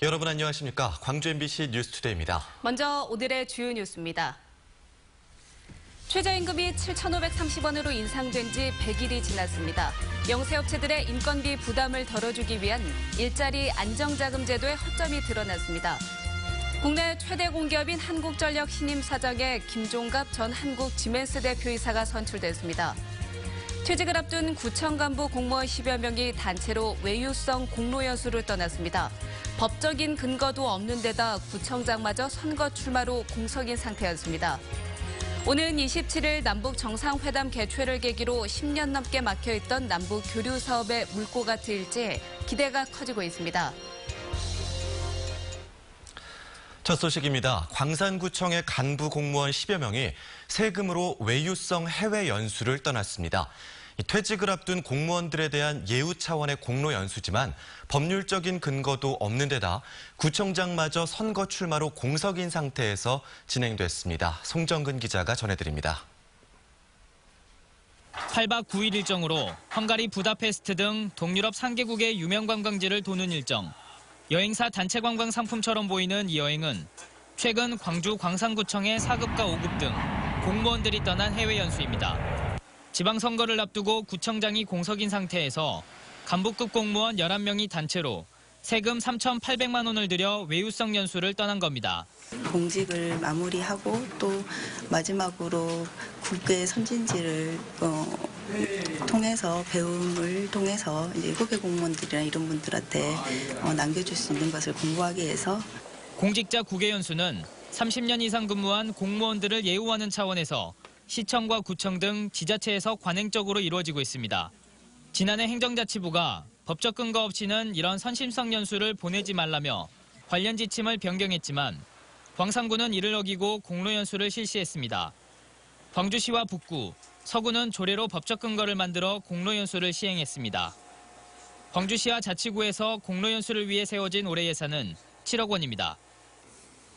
여러분 안녕하십니까? 광주 MBC 뉴스투데이입니다. 먼저 오늘의 주요 뉴스입니다. 최저임금이 7,530원으로 인상된 지 100일이 지났습니다. 영세업체들의 인건비 부담을 덜어주기 위한 일자리 안정자금 제도의 허점이 드러났습니다. 국내 최대 공기업인 한국전력 신임 사장에 김종갑 전 한국지멘스 대표이사가 선출됐습니다. 퇴직을 앞둔 구청 간부 공무원 10여 명이 단체로 외유성 공로연수를 떠났습니다. 법적인 근거도 없는 데다 구청장마저 선거 출마로 공석인 상태였습니다. 오는 27일 남북 정상회담 개최를 계기로 10년 넘게 막혀있던 남북 교류 사업의 물꼬가 트일지 기대가 커지고 있습니다. 첫 소식입니다. 광산구청의 간부 공무원 10여 명이 세금으로 외유성 해외 연수를 떠났습니다. 퇴직을 앞둔 공무원들에 대한 예우 차원의 공로 연수지만 법률적인 근거도 없는 데다 구청장마저 선거 출마로 공석인 상태에서 진행됐습니다. 송정근 기자가 전해드립니다. 8박 9일 일정으로 헝가리 부다페스트 등 동유럽 3개국의 유명 관광지를 도는 일정. 여행사 단체 관광 상품처럼 보이는 이 여행은 최근 광주 광산구청의 4급과 5급 등 공무원들이 떠난 해외 연수입니다. 지방선거를 앞두고 구청장이 공석인 상태에서 간부급 공무원 11명이 단체로 세금 3,800만 원을 들여 외유성 연수를 떠난 겁니다. 공직을 마무리하고 또 마지막으로 국외 선진지를 통해서 배움을 통해서 이제 후배 공무원들이나 이런 분들한테 남겨줄 수 있는 것을 공부하기 위해서 공직자 국외 연수는 30년 이상 근무한 공무원들을 예우하는 차원에서 시청과 구청 등 지자체에서 관행적으로 이루어지고 있습니다. 지난해 행정자치부가 법적 근거 없이는 이런 선심성 연수를 보내지 말라며 관련 지침을 변경했지만 광산구는 이를 어기고 공로 연수를 실시했습니다. 광주시와 북구, 서구는 조례로 법적 근거를 만들어 공로 연수를 시행했습니다. 광주시와 자치구에서 공로 연수를 위해 세워진 올해 예산은 7억 원입니다.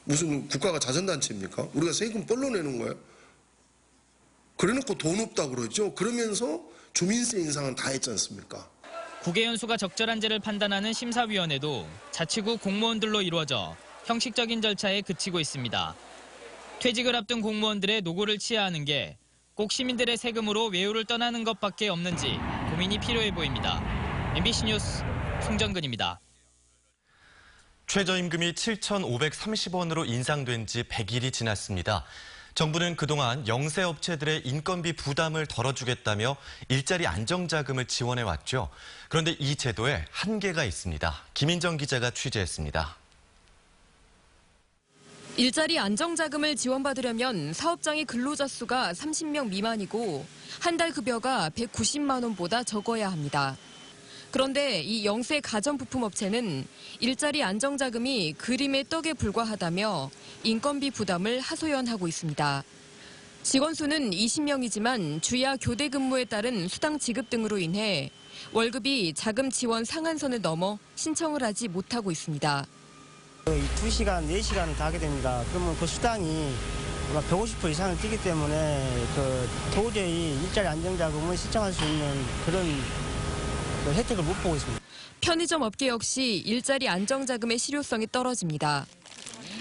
무슨 국가가 자선단체입니까? 우리가 세금 뻘로 내는 거예요? 그래놓고 돈 없다 그러죠. 그러면서 주민세 인상은 다 했지 않습니까? 국외 연수가 적절한지를 판단하는 심사위원회도 자치구 공무원들로 이루어져 형식적인 절차에 그치고 있습니다. 퇴직을 앞둔 공무원들의 노고를 치하하는 게 꼭 시민들의 세금으로 외유를 떠나는 것밖에 없는지 고민이 필요해 보입니다. MBC 뉴스 송정근입니다. 최저임금이 7,530원으로 인상된 지 100일이 지났습니다. 정부는 그동안 영세업체들의 인건비 부담을 덜어주겠다며 일자리 안정자금을 지원해왔죠. 그런데 이 제도에 한계가 있습니다. 김인정 기자가 취재했습니다. 일자리 안정자금을 지원받으려면 사업장의 근로자 수가 30명 미만이고 한 달 급여가 190만 원보다 적어야 합니다. 그런데 이 영세 가전부품업체는 일자리 안정자금이 그림의 떡에 불과하다며 인건비 부담을 하소연하고 있습니다. 직원 수는 20명이지만 주야 교대 근무에 따른 수당 지급 등으로 인해 월급이 자금 지원 상한선을 넘어 신청을 하지 못하고 있습니다. 2시간, 4시간을 다 하게 됩니다. 그러면 그 수당이 150% 이상을 뛰기 때문에 도저히 일자리 안정자금을 신청할 수 있는 그런 혜택을 못 보고 있습니다. 편의점 업계 역시 일자리 안정자금의 실효성이 떨어집니다.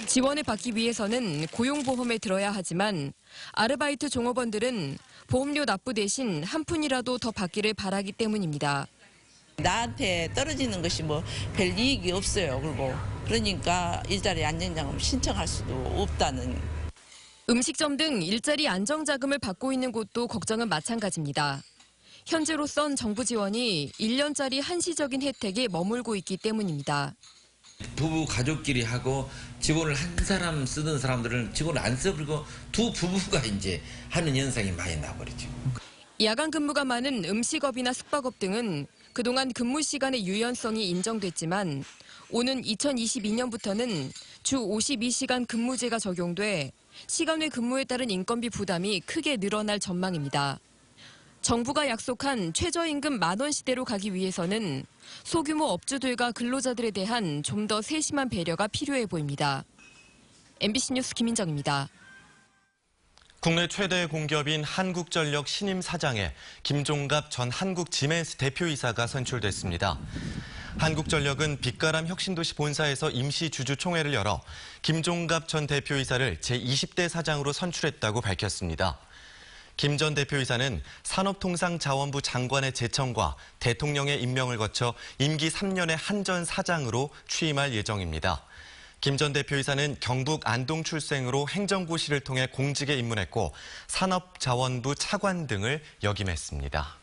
지원을 받기 위해서는 고용보험에 들어야 하지만 아르바이트 종업원들은 보험료 납부 대신 한 푼이라도 더 받기를 바라기 때문입니다. 나한테 떨어지는 것이 별 이익이 없어요. 그러니까 일자리 안정자금 신청할 수도 없다는. 음식점 등 일자리 안정자금을 받고 있는 곳도 걱정은 마찬가지입니다. 현재로선 정부 지원이 1년짜리 한시적인 혜택에 머물고 있기 때문입니다. 부부 가족끼리 하고 직원을 한 사람 쓰던 사람들은 직원을 안 써버리고 두 부부가 이제 하는 현상이 많이 나버리죠. 야간 근무가 많은 음식업이나 숙박업 등은 그동안 근무 시간의 유연성이 인정됐지만 오는 2022년부터는 주 52시간 근무제가 적용돼 시간 외 근무에 따른 인건비 부담이 크게 늘어날 전망입니다. 정부가 약속한 최저임금 10,000원 시대로 가기 위해서는 소규모 업주들과 근로자들에 대한 좀 더 세심한 배려가 필요해 보입니다. MBC 뉴스 김인정입니다. 국내 최대 공기업인 한국전력 신임 사장에 김종갑 전 한국지멘스 대표이사가 선출됐습니다. 한국전력은 빛가람 혁신도시 본사에서 임시 주주총회를 열어 김종갑 전 대표이사를 제20대 사장으로 선출했다고 밝혔습니다. 김 전 대표이사는 산업통상자원부 장관의 제청과 대통령의 임명을 거쳐 임기 3년의 한전 사장으로 취임할 예정입니다. 김 전 대표이사는 경북 안동 출생으로 행정고시를 통해 공직에 입문했고 산업자원부 차관 등을 역임했습니다.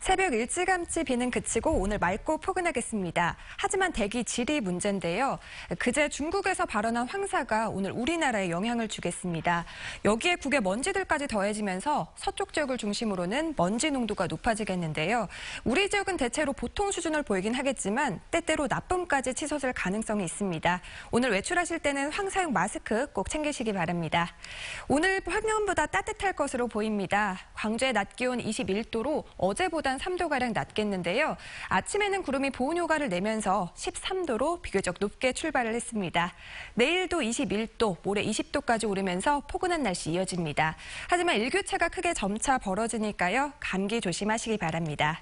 새벽 일찌감치 비는 그치고 오늘 맑고 포근하겠습니다. 하지만 대기 질이 문제인데요. 그제 중국에서 발원한 황사가 오늘 우리나라에 영향을 주겠습니다. 여기에 국의 먼지들까지 더해지면서 서쪽 지역을 중심으로는 먼지 농도가 높아지겠는데요. 우리 지역은 대체로 보통 수준을 보이긴 하겠지만 때때로 나쁨까지 치솟을 가능성이 있습니다. 오늘 외출하실 때는 황사용 마스크 꼭 챙기시기 바랍니다. 오늘 평년보다 따뜻할 것으로 보입니다. 광주의 낮 기온 21도로 어제보다 3도가량 낮겠는데요. 아침에는 구름이 보온 효과를 내면서 13도로 비교적 높게 출발을 했습니다. 내일도 21도, 모레 20도까지 오르면서 포근한 날씨 이어집니다. 하지만 일교차가 크게 점차 벌어지니까요. 감기 조심하시기 바랍니다.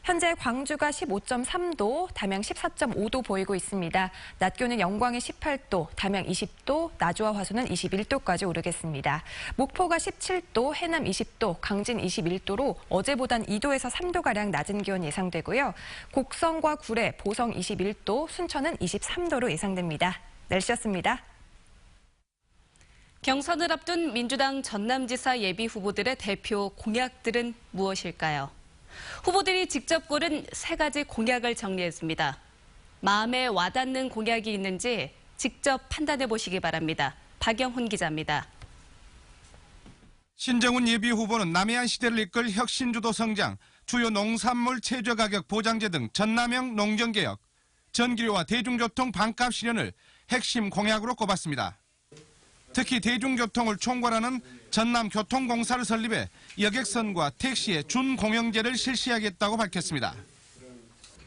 현재 광주가 15.3도, 담양 14.5도 보이고 있습니다. 낮 기온은 영광이 18도, 담양 20도, 나주와 화순은 21도까지 오르겠습니다. 목포가 17도, 해남 20도, 강진 21도로 어제보단 2도에서 3도가량 낮은 기온 예상되고요. 곡성과 구례, 보성 21도, 순천은 23도로 예상됩니다. 날씨였습니다. 경선을 앞둔 민주당 전남지사 예비 후보들의 대표 공약들은 무엇일까요? 후보들이 직접 고른 3가지 공약을 정리했습니다. 마음에 와닿는 공약이 있는지 직접 판단해 보시기 바랍니다. 박영훈 기자입니다. 신정훈 예비후보는 남해안 시대를 이끌 혁신주도 성장, 주요 농산물 최저가격 보장제 등 전남형 농정개혁, 전기료와 대중교통 반값 실현을 핵심 공약으로 꼽았습니다. 특히 대중교통을 총괄하는 전남교통공사를 설립해 여객선과 택시의 준공영제를 실시하겠다고 밝혔습니다.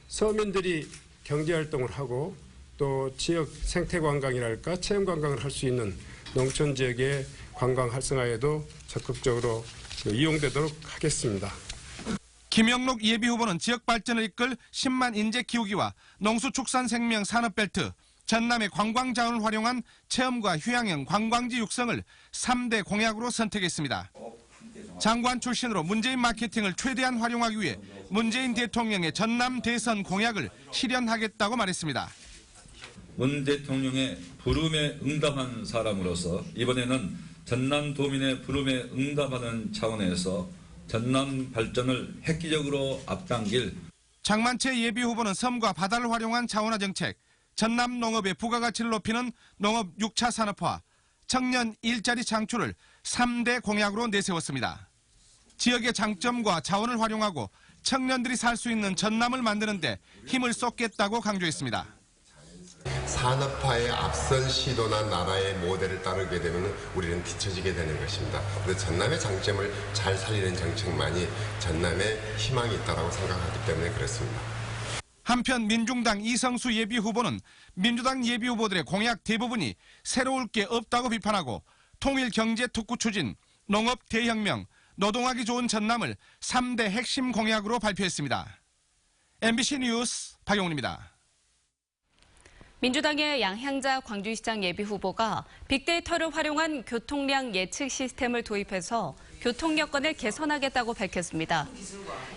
서민들이 경제활동을 하고 또 지역 생태관광이랄까 체험관광을 할 수 있는 농촌 지역의 관광 활성화에도 적극적으로 이용되도록 하겠습니다. 김영록 예비후보는 지역 발전을 이끌 10만 인재 키우기와 농수축산생명 산업벨트, 전남의 관광자원을 활용한 체험과 휴양형 관광지 육성을 3대 공약으로 선택했습니다. 장관 출신으로 문재인 마케팅을 최대한 활용하기 위해 문재인 대통령의 전남 대선 공약을 실현하겠다고 말했습니다. 문 대통령의 부름에 응답한 사람으로서 이번에는 전남 도민의 부름에 응답하는 차원에서 전남 발전을 획기적으로 앞당길. 장만채 예비후보는 섬과 바다를 활용한 자원화 정책, 전남 농업의 부가가치를 높이는 농업 6차 산업화, 청년 일자리 창출을 3대 공약으로 내세웠습니다. 지역의 장점과 자원을 활용하고 청년들이 살 수 있는 전남을 만드는 데 힘을 쏟겠다고 강조했습니다. 산업화에 앞선 시도나 나라의 모델을 따르게 되면 우리는 뒤처지게 되는 것입니다. 그래서 전남의 장점을 잘 살리는 정책만이 전남의 희망이 있다고 생각하기 때문에 그렇습니다. 한편 민중당 이성수 예비후보는 민주당 예비후보들의 공약 대부분이 새로울 게 없다고 비판하고 통일경제특구 추진, 농업 대혁명, 노동하기 좋은 전남을 3대 핵심 공약으로 발표했습니다. MBC 뉴스 박용훈입니다. 민주당의 양향자 광주시장 예비후보가 빅데이터를 활용한 교통량 예측 시스템을 도입해서 교통 여건을 개선하겠다고 밝혔습니다.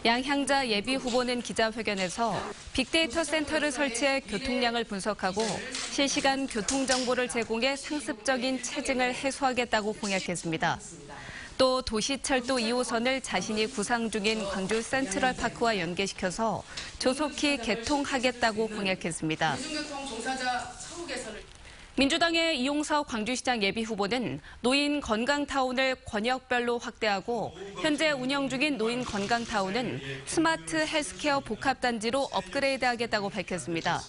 양향자 예비후보는 기자회견에서 빅데이터 센터를 설치해 교통량을 분석하고 실시간 교통정보를 제공해 상습적인 체증을 해소하겠다고 공약했습니다. 또 도시철도 2호선을 자신이 구상 중인 광주 센트럴파크와 연계시켜서 조속히 개통하겠다고 공약했습니다. 민주당의 이용석 광주시장 예비후보는 노인 건강타운을 권역별로 확대하고 현재 운영 중인 노인 건강타운은 스마트 헬스케어 복합단지로 업그레이드하겠다고 밝혔습니다.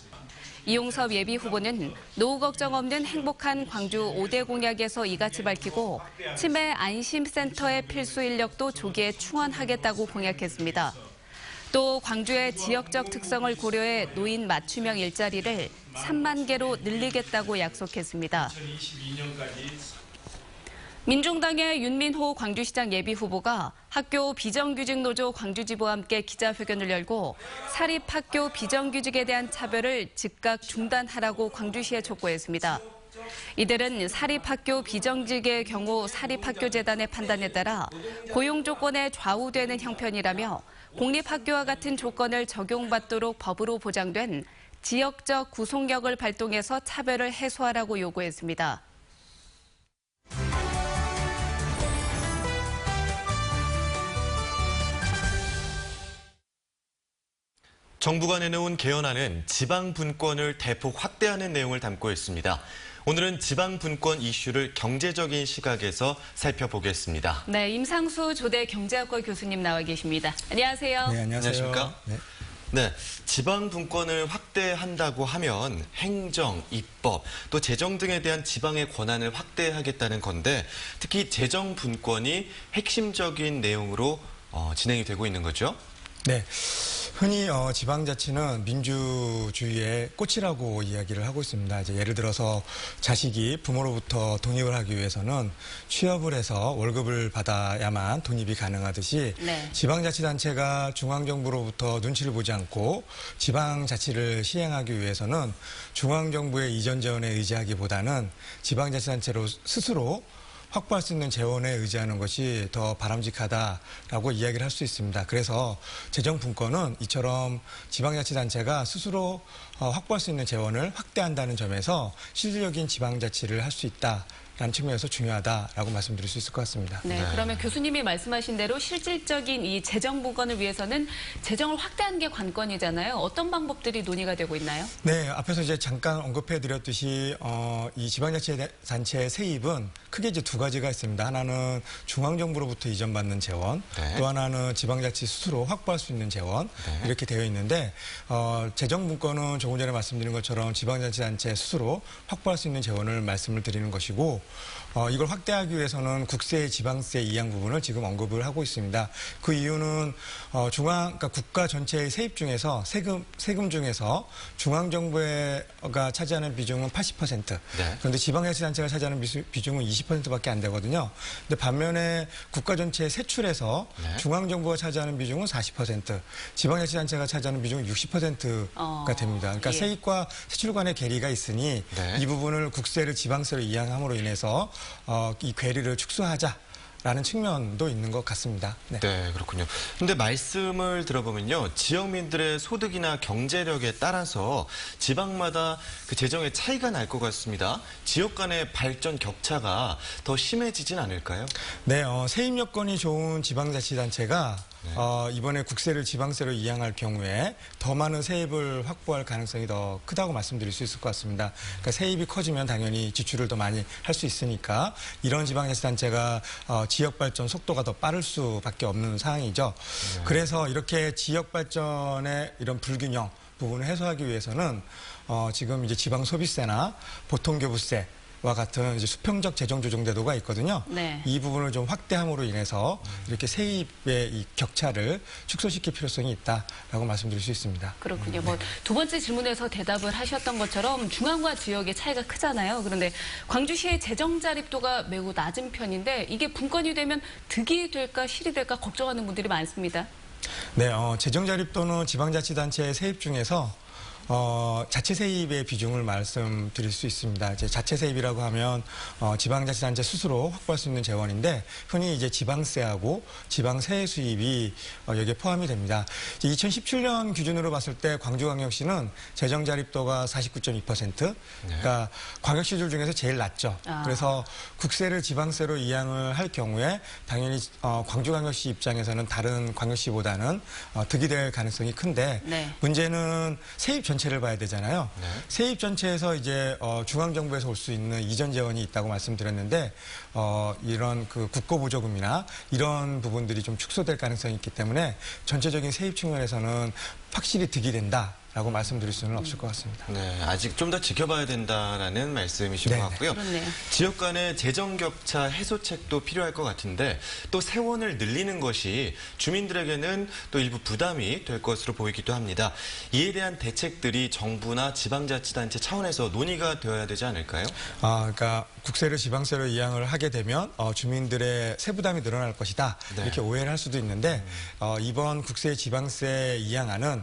이용섭 예비후보는 노후 걱정 없는 행복한 광주 5대 공약에서 이같이 밝히고 치매 안심센터의 필수 인력도 조기에 충원하겠다고 공약했습니다. 또 광주의 지역적 특성을 고려해 노인 맞춤형 일자리를 3만 개로 늘리겠다고 약속했습니다. 민중당의 윤민호 광주시장 예비후보가 학교 비정규직노조 광주지부와 함께 기자회견을 열고 사립학교 비정규직에 대한 차별을 즉각 중단하라고 광주시에 촉구했습니다. 이들은 사립학교 비정규직의 경우 사립학교재단의 판단에 따라 고용 조건에 좌우되는 형편이라며 공립학교와 같은 조건을 적용받도록 법으로 보장된 지역적 구속력을 발동해서 차별을 해소하라고 요구했습니다. 정부가 내놓은 개헌안은 지방 분권을 대폭 확대하는 내용을 담고 있습니다. 오늘은 지방 분권 이슈를 경제적인 시각에서 살펴보겠습니다. 네, 임상수 조대 경제학과 교수님 나와 계십니다. 안녕하세요. 네, 안녕하세요. 안녕하십니까? 네, 지방 분권을 확대한다고 하면 행정, 입법, 또 재정 등에 대한 지방의 권한을 확대하겠다는 건데 특히 재정 분권이 핵심적인 내용으로 진행이 되고 있는 거죠? 네. 흔히 지방자치는 민주주의의 꽃이라고 이야기를 하고 있습니다. 이제 예를 들어서 자식이 부모로부터 독립을 하기 위해서는 취업을 해서 월급을 받아야만 독립이 가능하듯이 네. 지방자치단체가 중앙정부로부터 눈치를 보지 않고 지방자치를 시행하기 위해서는 중앙정부의 이전 재원에 의지하기보다는 지방자치단체로 스스로 확보할 수 있는 재원에 의지하는 것이 더 바람직하다라고 이야기를 할 수 있습니다. 그래서 재정 분권은 이처럼 지방자치단체가 스스로 확보할 수 있는 재원을 확대한다는 점에서 실질적인 지방자치를 할 수 있다라는 측면에서 중요하다라고 말씀드릴 수 있을 것 같습니다. 네, 그러면 교수님이 말씀하신 대로 실질적인 이 재정 분권을 위해서는 재정을 확대하는 게 관건이잖아요. 어떤 방법들이 논의가 되고 있나요? 네, 앞에서 이제 잠깐 언급해드렸듯이 이 지방자치단체의 세입은 크게 이제 두 가지가 있습니다. 하나는 중앙정부로부터 이전받는 재원, 네. 또 하나는 지방자치 스스로 확보할 수 있는 재원, 네. 이렇게 되어 있는데 재정 분권은 조금 전에 말씀드린 것처럼 지방자치단체 스스로 확보할 수 있는 재원을 말씀을 드리는 것이고 이걸 확대하기 위해서는 국세, 지방세 이양 부분을 지금 언급을 하고 있습니다. 그 이유는 그러니까 국가 전체의 세입 중에서 세금 중에서 중앙정부가 차지하는 비중은 80%, 네. 그런데 지방자치단체가 차지하는 비중은 20%밖에 안 되거든요. 근데 반면에 국가 전체의 세출에서 네. 중앙정부가 차지하는 비중은 40%, 지방자치단체가 차지하는 비중은 60%가 됩니다. 그러니까 예. 세입과 세출 간의 괴리가 있으니 네. 이 부분을 국세를 지방세로 이양함으로 인해서 이 괴리를 축소하자라는 측면도 있는 것 같습니다. 네. 네, 그렇군요. 근데 말씀을 들어보면요. 지역민들의 소득이나 경제력에 따라서 지방마다 그 재정의 차이가 날 것 같습니다. 지역 간의 발전 격차가 더 심해지진 않을까요? 네, 세입 여건이 좋은 지방자치단체가 이번에 국세를 지방세로 이양할 경우에 더 많은 세입을 확보할 가능성이 더 크다고 말씀드릴 수 있을 것 같습니다. 그러니까 세입이 커지면 당연히 지출을 더 많이 할 수 있으니까 이런 지방자치단체가 지역 발전 속도가 더 빠를 수밖에 없는 상황이죠. 그래서 이렇게 지역 발전의 이런 불균형 부분을 해소하기 위해서는 지금 이제 지방 소비세나 보통교부세 와 같은 이제 수평적 재정 조정 제도가 있거든요. 네. 이 부분을 좀 확대함으로 인해서 이렇게 세입의 이 격차를 축소시킬 필요성이 있다라고 말씀드릴 수 있습니다. 그렇군요. 뭐 두 번째 질문에서 대답을 하셨던 것처럼 중앙과 지역의 차이가 크잖아요. 그런데 광주시의 재정 자립도가 매우 낮은 편인데 이게 분권이 되면 득이 될까 실이 될까 걱정하는 분들이 많습니다. 네, 재정 자립도는 지방자치단체의 세입 중에서 자체 세입의 비중을 말씀드릴 수 있습니다. 이제 자체 세입이라고 하면 지방자치단체 스스로 확보할 수 있는 재원인데 흔히 이제 지방세하고 지방세 수입이 여기에 포함이 됩니다. 2017년 기준으로 봤을 때 광주광역시는 재정 자립도가 49.2%, 그러니까 광역시들 중에서 제일 낮죠. 그래서 국세를 지방세로 이양을 할 경우에 당연히 광주광역시 입장에서는 다른 광역시보다는 득이 될 가능성이 큰데 네. 문제는 세입 전체를 봐야 되잖아요. 네. 세입 전체에서 이제 중앙정부에서 올 수 있는 이전 재원이 있다고 말씀드렸는데 이런 그 국고보조금이나 이런 부분들이 좀 축소될 가능성이 있기 때문에 전체적인 세입 측면에서는 확실히 득이 된다. 라고 말씀드릴 수는 없을 것 같습니다. 네, 아직 좀 더 지켜봐야 된다라는 말씀이신 것 같고요. 그렇네요. 지역 간의 재정 격차 해소책도 필요할 것 같은데 또 세원을 늘리는 것이 주민들에게는 또 일부 부담이 될 것으로 보이기도 합니다. 이에 대한 대책들이 정부나 지방자치단체 차원에서 논의가 되어야 되지 않을까요? 그러니까 국세를 지방세로 이양을 하게 되면 주민들의 세부담이 늘어날 것이다. 네. 이렇게 오해를 할 수도 있는데 이번 국세 지방세 이양안은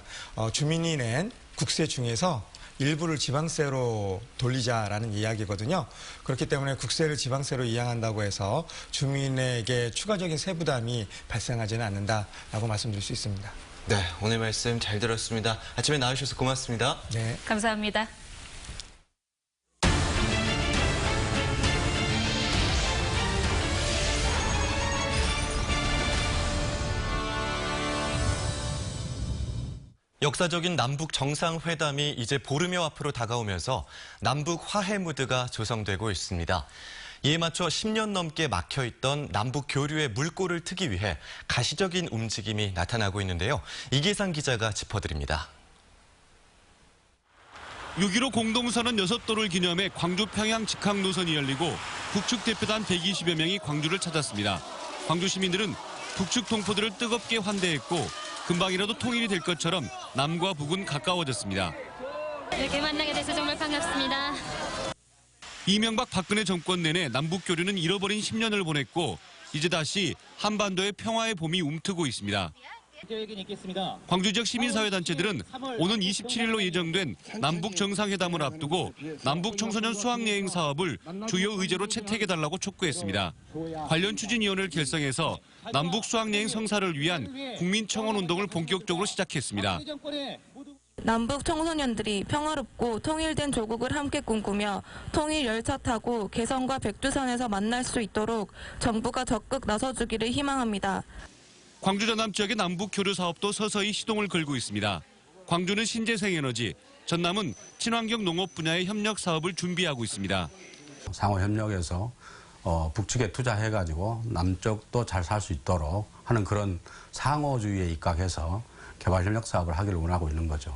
주민이 낸 국세 중에서 일부를 지방세로 돌리자라는 이야기거든요. 그렇기 때문에 국세를 지방세로 이양한다고 해서 주민에게 추가적인 세부담이 발생하지는 않는다라고 말씀드릴 수 있습니다. 네, 오늘 말씀 잘 들었습니다. 아침에 나와주셔서 고맙습니다. 네. 감사합니다. 역사적인 남북 정상회담이 이제 보름여 앞으로 다가오면서 남북 화해 무드가 조성되고 있습니다. 이에 맞춰 10년 넘게 막혀있던 남북 교류의 물꼬를 트기 위해 가시적인 움직임이 나타나고 있는데요. 이기상 기자가 짚어드립니다. 6.15 공동선언 6도를 기념해 광주 평양 직항 노선이 열리고 북측 대표단 120여 명이 광주를 찾았습니다. 광주 시민들은 북측 동포들을 뜨겁게 환대했고 금방이라도 통일이 될 것처럼 남과 북은 가까워졌습니다. 이렇게 만나게 돼서 정말 반갑습니다. 이명박 박근혜 정권 내내 남북 교류는 잃어버린 10년을 보냈고 이제 다시 한반도의 평화의 봄이 움트고 있습니다. 광주 지역 시민사회단체들은 오는 27일로 예정된 남북 정상회담을 앞두고 남북 청소년 수학여행 사업을 주요 의제로 채택해달라고 촉구했습니다. 관련 추진위원회를 결성해서 남북 수학여행 성사를 위한 국민청원 운동을 본격적으로 시작했습니다. 남북 청소년들이 평화롭고 통일된 조국을 함께 꿈꾸며 통일 열차 타고 개성과 백두산에서 만날 수 있도록 정부가 적극 나서주기를 희망합니다. 광주 전남 지역의 남북 교류 사업도 서서히 시동을 걸고 있습니다. 광주는 신재생에너지, 전남은 친환경 농업 분야의 협력 사업을 준비하고 있습니다. 상호 협력해서 북측에 투자해가지고 남쪽도 잘 살 수 있도록 하는 그런 상호주의에 입각해서 개발 협력 사업을 하기를 원하고 있는 거죠.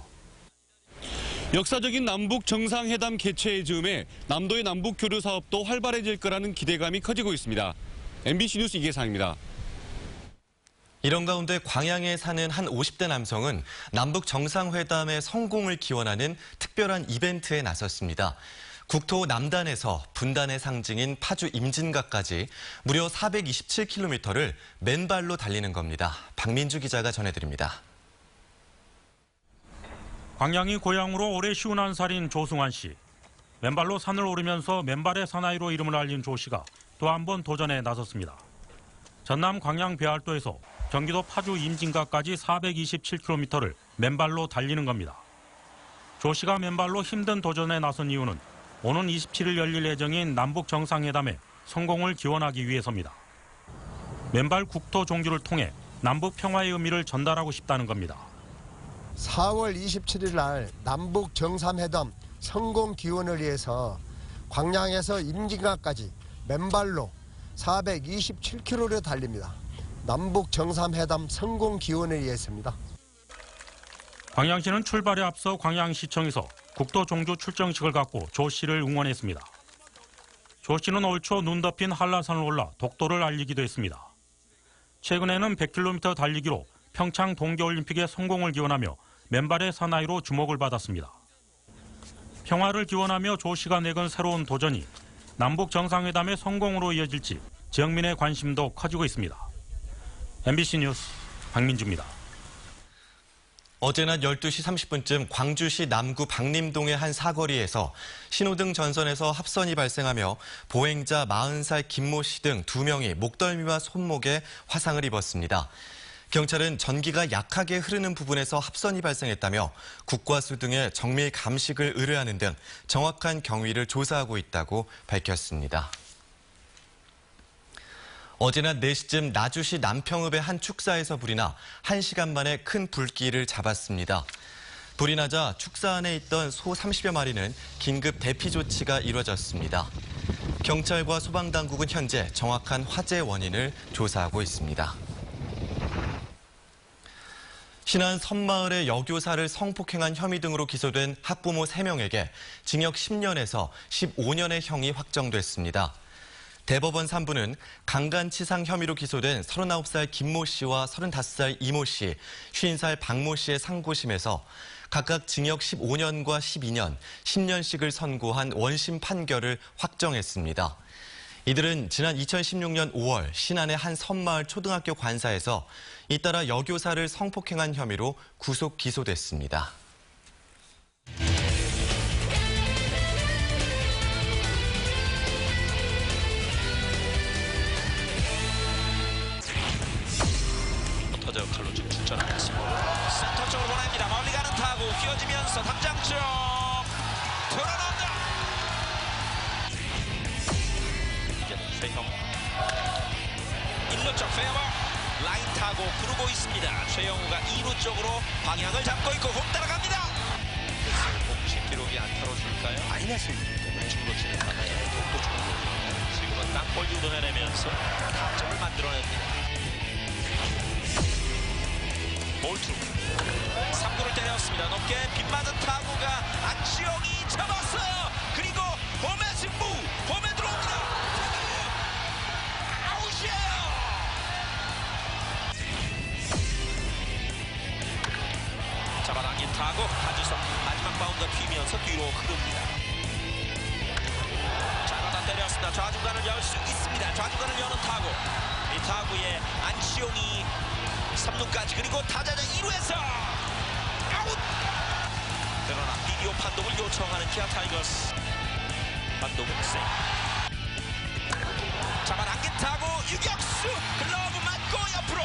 역사적인 남북 정상회담 개최의 즈음에 남도의 남북 교류 사업도 활발해질 거라는 기대감이 커지고 있습니다. MBC 뉴스 이계상입니다. 이런 가운데 광양에 사는 한 50대 남성은 남북 정상회담의 성공을 기원하는 특별한 이벤트에 나섰습니다. 국토 남단에서 분단의 상징인 파주 임진각까지 무려 427km를 맨발로 달리는 겁니다. 박민주 기자가 전해드립니다. 광양이 고향으로 올해 51살인 조승환 씨. 맨발로 산을 오르면서 맨발의 사나이로 이름을 알린 조 씨가 또 한 번 도전에 나섰습니다. 전남 광양 배알도에서 경기도 파주 임진각까지 427km를 맨발로 달리는 겁니다. 조 씨가 맨발로 힘든 도전에 나선 이유는 오는 27일 열릴 예정인 남북 정상회담의 성공을 기원하기 위해서입니다. 맨발 국토 종주를 통해 남북 평화의 의미를 전달하고 싶다는 겁니다. 4월 27일 날 남북 정상회담 성공 기원을 위해서 광양에서 임진각까지 맨발로 427km를 달립니다. 남북 정상회담 성공 기원을 위해서입니다. 광양시는 출발에 앞서 광양시청에서 국토 종주 출정식을 갖고 조 씨를 응원했습니다. 조 씨는 올 초 눈 덮인 한라산을 올라 독도를 알리기도 했습니다. 최근에는 100km 달리기로 평창 동계올림픽의 성공을 기원하며 맨발의 사나이로 주목을 받았습니다. 평화를 기원하며 조 씨가 내건 새로운 도전이 남북 정상회담의 성공으로 이어질지 지역민의 관심도 커지고 있습니다. MBC 뉴스 박민주입니다. 어제 낮 12시 30분쯤 광주시 남구 박림동의 한 사거리에서 신호등 전선에서 합선이 발생하며 보행자 40살 김모 씨 등 2명이 목덜미와 손목에 화상을 입었습니다. 경찰은 전기가 약하게 흐르는 부분에서 합선이 발생했다며 국과수 등의 정밀 감식을 의뢰하는 등 정확한 경위를 조사하고 있다고 밝혔습니다. 어제 낮 4시쯤 나주시 남평읍의 한 축사에서 불이 나 1시간 만에 큰 불길을 잡았습니다. 불이 나자 축사 안에 있던 소 30여 마리는 긴급 대피 조치가 이루어졌습니다. 경찰과 소방당국은 현재 정확한 화재 원인을 조사하고 있습니다. 신안 섬마을의 여교사를 성폭행한 혐의 등으로 기소된 학부모 3명에게 징역 10년에서 15년의 형이 확정됐습니다. 대법원 3부는 강간치상 혐의로 기소된 39살 김모 씨와 35살 이모 씨, 50살 박모 씨의 상고심에서 각각 징역 15년과 12년, 10년씩을 선고한 원심 판결을 확정했습니다. 이들은 지난 2016년 5월 신안의 한 섬마을 초등학교 관사에서 잇따라 여교사를 성폭행한 혐의로 구속 기소됐습니다. 터저 역할로 좀 출전하겠습니다. 센터 쪽으로 보냅니다. 멀리 가는 타구 끼어지면서 담장 쪽 돌아난다. 최형 1루 쪽 페어볼 라인 타고 부르고 있습니다. 최영우가 2루 쪽으로 방향을 잡고 있고 홈 따라갑니다. 공식 기록이 안타로 줄까요? 많이 났습니다. 중으로 치는 타자의 독도 중으로 지금은 땅볼 유도해내면서 타점을 만들어냅니다. 볼투 3구를 때렸습니다. 높게 빗맞은 타구가 안치홍이 잡았어요. 그리고 홈에 승부 홈에 들어옵니다. 아웃이에요. 잡아당긴 타구 하주성 마지막 바운드 튀면서 뒤로 흐릅니다. 잡아다 때렸습니다. 좌중간을 열 수 있습니다. 좌중간을 여는 타구. 이 타구에 안치홍이 3루까지 그리고 타자자 2루에서 아웃! 그러나 비디오 판독을 요청하는 기아 타이거스. 판독은 세. 잡아당긴 타구 유격수 글러브 맞고 옆으로.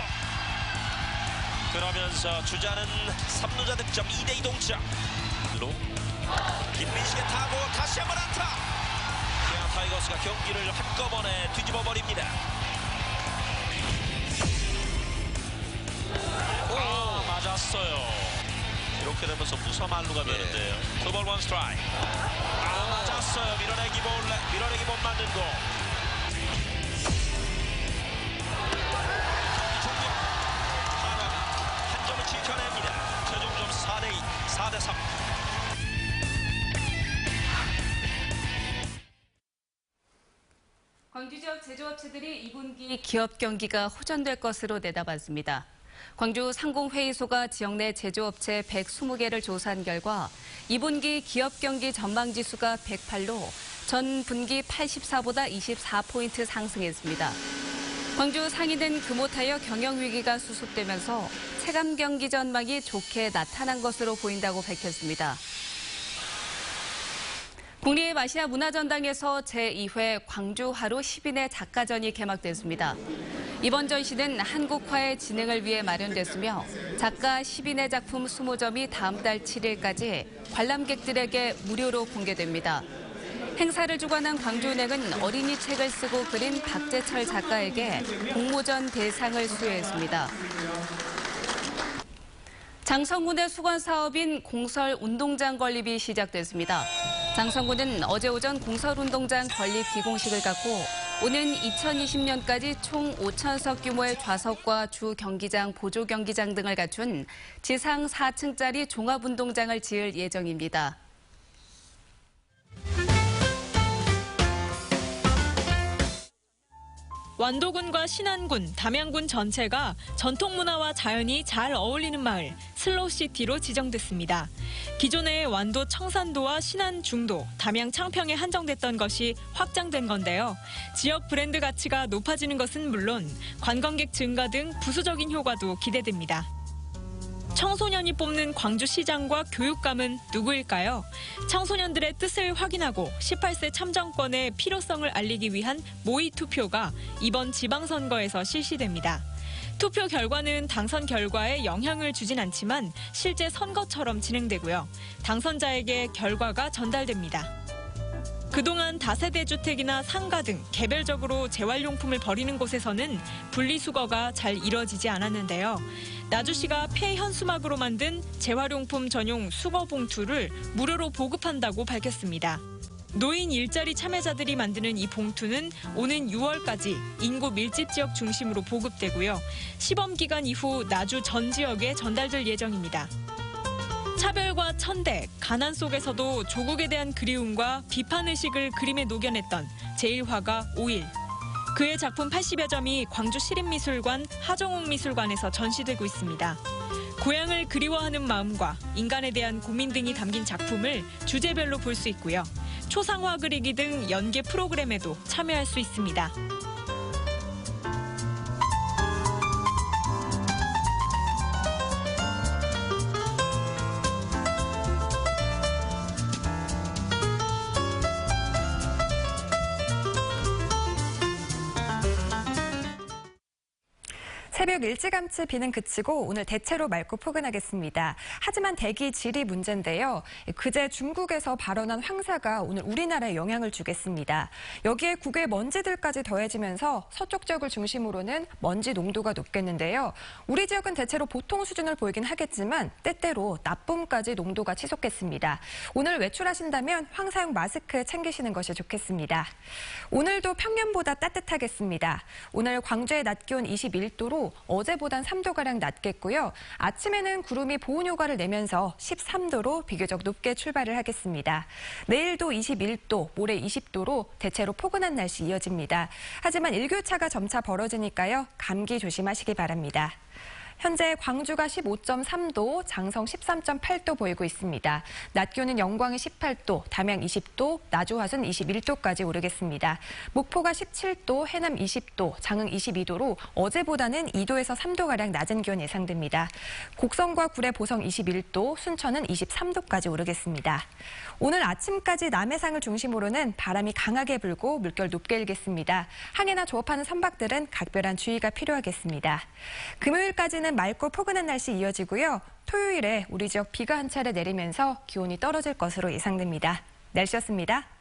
그러면서 주자는 3루자 득점 2대2 동점. 김민식의 타구 다시 한번 안타. 기아 타이거스가 경기를 한꺼번에 뒤집어 버립니다. 맞았어요. 이렇게 되면서 무서말루가 되는데요. 투볼 원 스트라이크. 맞았어요. 밀어내기 못 맞는 공. 경기 종료. 하나가 한 점을 지켜냅니다. 최종점 4대2, 4대3. 광주 지역 제조업체들이 2분기 기업 경기가 호전될 것으로 내다봤습니다. 광주 상공회의소가 지역 내 제조업체 120개를 조사한 결과 2분기 기업 경기 전망지수가 108로 전 분기 84보다 24포인트 상승했습니다. 광주 상인은 금호타이어 경영위기가 수습되면서 체감 경기 전망이 좋게 나타난 것으로 보인다고 밝혔습니다. 국립 아시아 문화전당에서 제2회 광주 하루 10인의 작가전이 개막됐습니다. 이번 전시는 한국화의 진행을 위해 마련됐으며 작가 10인의 작품 20점이 다음 달 7일까지 관람객들에게 무료로 공개됩니다. 행사를 주관한 광주은행은 어린이 책을 쓰고 그린 박재철 작가에게 공모전 대상을 수여했습니다. 장성군의 수건 사업인 공설 운동장 건립이 시작됐습니다. 장성군은 어제 오전 공설 운동장 건립 기공식을 갖고 오는 2020년까지 총 5,000석 규모의 좌석과 주 경기장, 보조 경기장 등을 갖춘 지상 4층짜리 종합운동장을 지을 예정입니다. 완도군과 신안군, 담양군 전체가 전통문화와 자연이 잘 어울리는 마을, 슬로우시티로 지정됐습니다. 기존의 완도 청산도와 신안 중도, 담양 창평에 한정됐던 것이 확장된 건데요. 지역 브랜드 가치가 높아지는 것은 물론 관광객 증가 등 부수적인 효과도 기대됩니다. 청소년이 뽑는 광주시장과 교육감은 누구일까요? 청소년들의 뜻을 확인하고 18세 참정권의 필요성을 알리기 위한 모의 투표가 이번 지방선거에서 실시됩니다. 투표 결과는 당선 결과에 영향을 주진 않지만 실제 선거처럼 진행되고요. 당선자에게 결과가 전달됩니다. 그동안 다세대 주택이나 상가 등 개별적으로 재활용품을 버리는 곳에서는 분리수거가 잘 이뤄지지 않았는데요. 나주시가 폐현수막으로 만든 재활용품 전용 수거 봉투를 무료로 보급한다고 밝혔습니다. 노인 일자리 참여자들이 만드는 이 봉투는 오는 6월까지 인구 밀집 지역 중심으로 보급되고요. 시범 기간 이후 나주 전 지역에 전달될 예정입니다. 차별과 천대, 가난 속에서도 조국에 대한 그리움과 비판의식을 그림에 녹여냈던 제1화가 5일. 그의 작품 80여 점이 광주 시립미술관 하정욱 미술관에서 전시되고 있습니다. 고향을 그리워하는 마음과 인간에 대한 고민 등이 담긴 작품을 주제별로 볼 수 있고요. 초상화 그리기 등 연계 프로그램에도 참여할 수 있습니다. 새벽 일찌감치 비는 그치고 오늘 대체로 맑고 포근하겠습니다. 하지만 대기 질이 문제인데요. 그제 중국에서 발원한 황사가 오늘 우리나라에 영향을 주겠습니다. 여기에 국외 먼지들까지 더해지면서 서쪽 지역을 중심으로는 먼지 농도가 높겠는데요. 우리 지역은 대체로 보통 수준을 보이긴 하겠지만 때때로 나쁨까지 농도가 치솟겠습니다. 오늘 외출하신다면 황사용 마스크 챙기시는 것이 좋겠습니다. 오늘도 평년보다 따뜻하겠습니다. 오늘 광주의 낮 기온 21도로 어제보단 3도가량 낮겠고요. 아침에는 구름이 보온 효과를 내면서 13도로 비교적 높게 출발을 하겠습니다. 내일도 21도, 모레 20도로 대체로 포근한 날씨 이어집니다. 하지만 일교차가 점차 벌어지니까요. 감기 조심하시기 바랍니다. 현재 광주가 15.3도, 장성 13.8도 보이고 있습니다. 낮 기온은 영광이 18도, 담양 20도, 나주 화순 21도까지 오르겠습니다. 목포가 17도, 해남 20도, 장흥 22도로 어제보다는 2도에서 3도가량 낮은 기온 예상됩니다. 곡성과 구례, 보성 21도, 순천은 23도까지 오르겠습니다. 오늘 아침까지 남해상을 중심으로는 바람이 강하게 불고 물결 높게 일겠습니다. 항해나 조업하는 선박들은 각별한 주의가 필요하겠습니다. 금요일까지는 맑고 포근한 날씨 이어지고요. 토요일에 우리 지역 비가 한 차례 내리면서 기온이 떨어질 것으로 예상됩니다. 날씨였습니다.